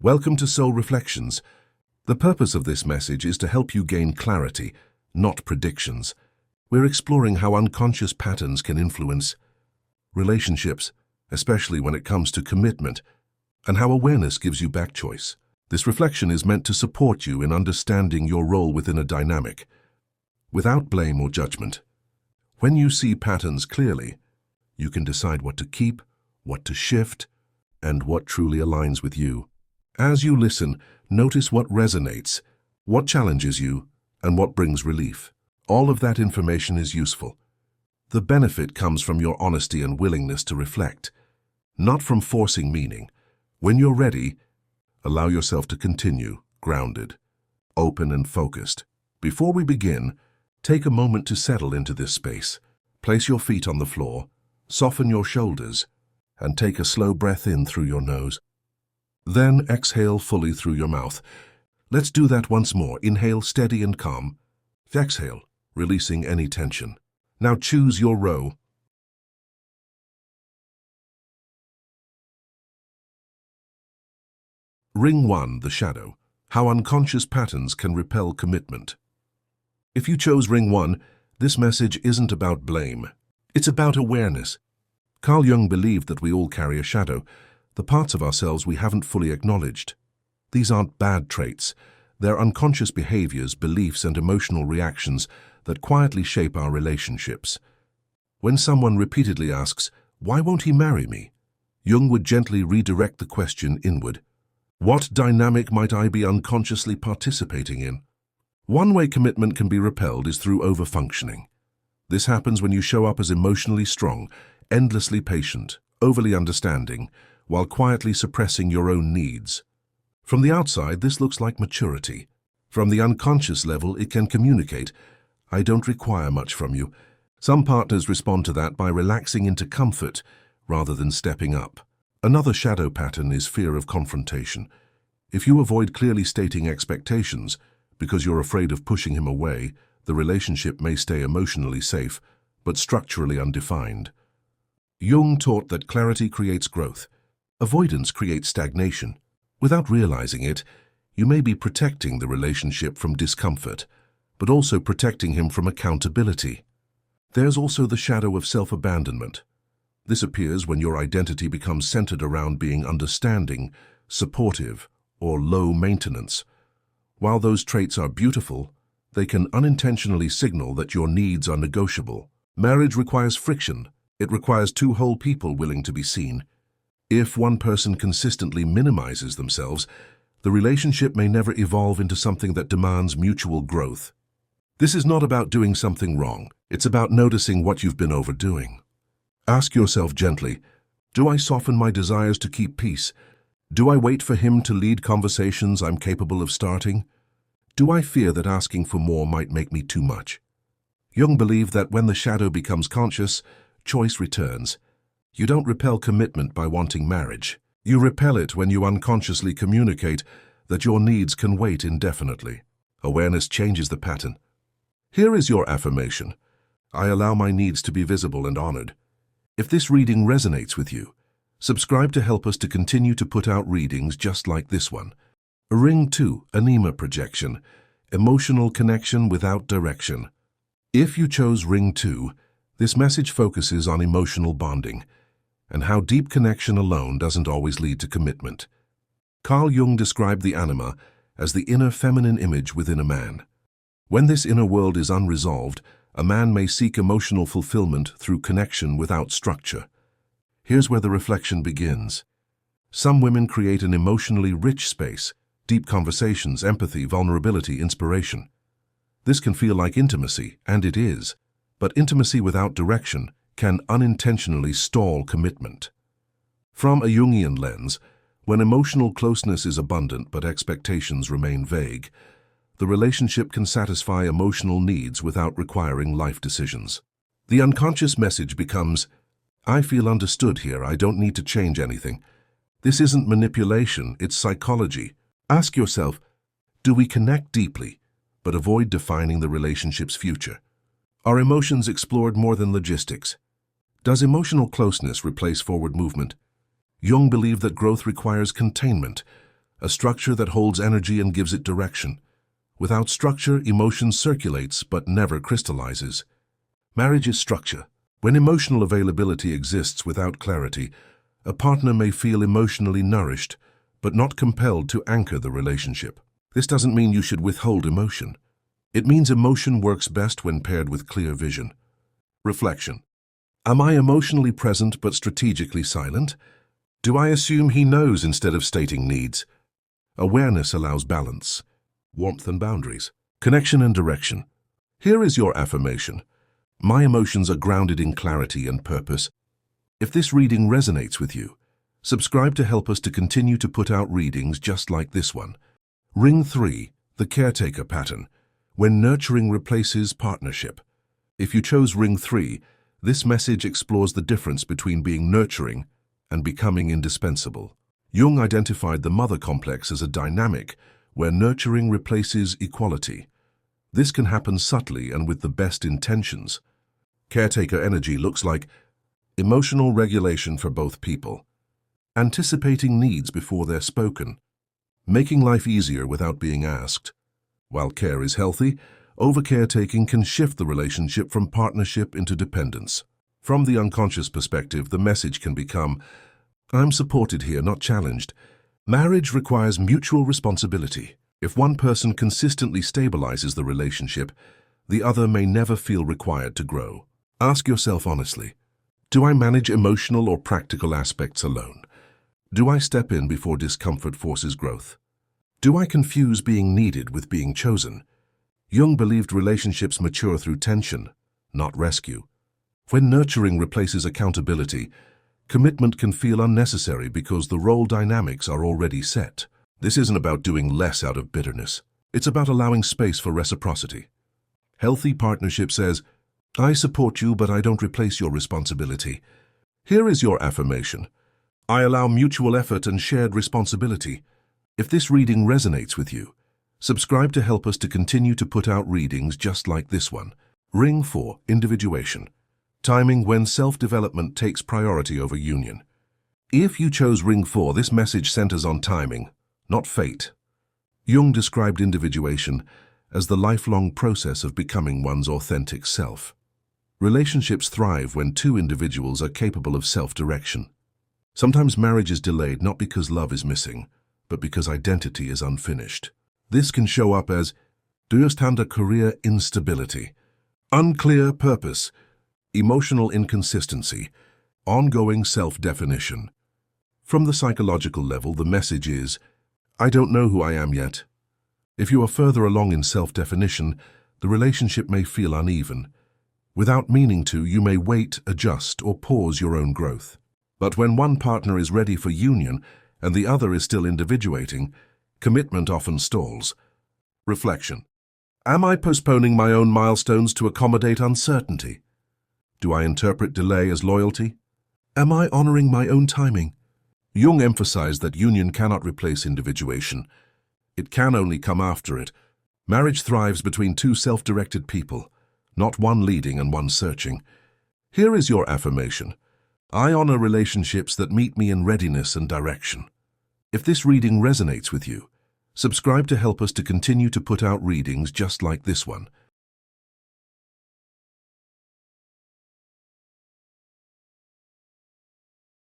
Welcome to Soul Reflections. The purpose of this message is to help you gain clarity, not predictions. We're exploring how unconscious patterns can influence relationships, especially when it comes to commitment, and how awareness gives you back choice. This reflection is meant to support you in understanding your role within a dynamic, without blame or judgment. When you see patterns clearly, you can decide what to keep, what to shift, and what truly aligns with you. As you listen, notice what resonates, what challenges you, and what brings relief. All of that information is useful. The benefit comes from your honesty and willingness to reflect, not from forcing meaning. When you're ready, allow yourself to continue, grounded, open and focused. Before we begin, take a moment to settle into this space. Place your feet on the floor, soften your shoulders, and take a slow breath in through your nose. Then exhale fully through your mouth. Let's do that once more. Inhale steady and calm. Exhale, releasing any tension. Now choose your row. Ring 1, the shadow. How unconscious patterns can repel commitment. If you chose Ring 1, this message isn't about blame. It's about awareness. Carl Jung believed that we all carry a shadow, the parts of ourselves we haven't fully acknowledged. These aren't bad traits. They're unconscious behaviors, beliefs, and emotional reactions that quietly shape our relationships. When someone repeatedly asks, "Why won't he marry me?" Jung would gently redirect the question inward. What dynamic might I be unconsciously participating in? One way commitment can be repelled is through overfunctioning. This happens when you show up as emotionally strong, endlessly patient, overly understanding, while quietly suppressing your own needs. From the outside, this looks like maturity. From the unconscious level, it can communicate, "I don't require much from you." Some partners respond to that by relaxing into comfort rather than stepping up. Another shadow pattern is fear of confrontation. If you avoid clearly stating expectations because you're afraid of pushing him away, the relationship may stay emotionally safe, but structurally undefined. Jung taught that clarity creates growth. Avoidance creates stagnation. Without realizing it, you may be protecting the relationship from discomfort, but also protecting him from accountability. There's also the shadow of self-abandonment. This appears when your identity becomes centered around being understanding, supportive, or low maintenance. While those traits are beautiful, they can unintentionally signal that your needs are negotiable. Marriage requires friction. It requires two whole people willing to be seen. If one person consistently minimizes themselves, the relationship may never evolve into something that demands mutual growth. This is not about doing something wrong. It's about noticing what you've been overdoing. Ask yourself gently, do I soften my desires to keep peace? Do I wait for him to lead conversations I'm capable of starting? Do I fear that asking for more might make me too much? Jung believed that when the shadow becomes conscious, choice returns. You don't repel commitment by wanting marriage. You repel it when you unconsciously communicate that your needs can wait indefinitely. Awareness changes the pattern. Here is your affirmation. I allow my needs to be visible and honored. If this reading resonates with you, subscribe to help us to continue to put out readings just like this one. Ring 2, Anima projection, emotional connection without direction. If you chose Ring 2, this message focuses on emotional bonding and how deep connection alone doesn't always lead to commitment. Carl Jung described the anima as the inner feminine image within a man. When this inner world is unresolved, a man may seek emotional fulfillment through connection without structure. Here's where the reflection begins. Some women create an emotionally rich space, deep conversations, empathy, vulnerability, inspiration. This can feel like intimacy, and it is, but intimacy without direction can unintentionally stall commitment. From a Jungian lens, when emotional closeness is abundant but expectations remain vague, the relationship can satisfy emotional needs without requiring life decisions. The unconscious message becomes, I feel understood here, I don't need to change anything. This isn't manipulation, it's psychology. Ask yourself, do we connect deeply, but avoid defining the relationship's future? Are emotions explored more than logistics? Does emotional closeness replace forward movement? Jung believed that growth requires containment, a structure that holds energy and gives it direction. Without structure, emotion circulates but never crystallizes. Marriage is structure. When emotional availability exists without clarity, a partner may feel emotionally nourished, but not compelled to anchor the relationship. This doesn't mean you should withhold emotion. It means emotion works best when paired with clear vision. Reflection. Am I emotionally present but strategically silent? Do I assume he knows instead of stating needs? Awareness allows balance, warmth and boundaries, connection and direction. Here is your affirmation. My emotions are grounded in clarity and purpose. If this reading resonates with you, subscribe to help us to continue to put out readings just like this one. Ring 3, the Caretaker pattern, when nurturing replaces partnership. If you chose Ring 3, this message explores the difference between being nurturing and becoming indispensable. Jung identified the mother complex as a dynamic where nurturing replaces equality. This can happen subtly and with the best intentions. Caretaker energy looks like emotional regulation for both people, anticipating needs before they're spoken, making life easier without being asked. While care is healthy, over-caretaking can shift the relationship from partnership into dependence. From the unconscious perspective, the message can become, I'm supported here, not challenged. Marriage requires mutual responsibility. If one person consistently stabilizes the relationship, the other may never feel required to grow. Ask yourself honestly, do I manage emotional or practical aspects alone? Do I step in before discomfort forces growth? Do I confuse being needed with being chosen? Jung believed relationships mature through tension, not rescue. When nurturing replaces accountability, commitment can feel unnecessary because the role dynamics are already set. This isn't about doing less out of bitterness. It's about allowing space for reciprocity. Healthy partnership says, I support you, but I don't replace your responsibility. Here is your affirmation. I allow mutual effort and shared responsibility. If this reading resonates with you, subscribe to help us to continue to put out readings just like this one. Ring 4, Individuation. Timing when self-development takes priority over union. If you chose Ring 4, this message centers on timing, not fate. Jung described individuation as the lifelong process of becoming one's authentic self. Relationships thrive when two individuals are capable of self-direction. Sometimes marriage is delayed not because love is missing, but because identity is unfinished. This can show up as career instability, unclear purpose, emotional inconsistency, ongoing self-definition. From the psychological level, the message is, I don't know who I am yet. If you are further along in self-definition, the relationship may feel uneven. Without meaning to, you may wait, adjust, or pause your own growth. But when one partner is ready for union and the other is still individuating, commitment often stalls. Reflection. Am I postponing my own milestones to accommodate uncertainty? Do I interpret delay as loyalty? Am I honoring my own timing? Jung emphasized that union cannot replace individuation. It can only come after it. Marriage thrives between two self-directed people, not one leading and one searching. Here is your affirmation. I honor relationships that meet me in readiness and direction. If this reading resonates with you, subscribe to help us to continue to put out readings just like this one.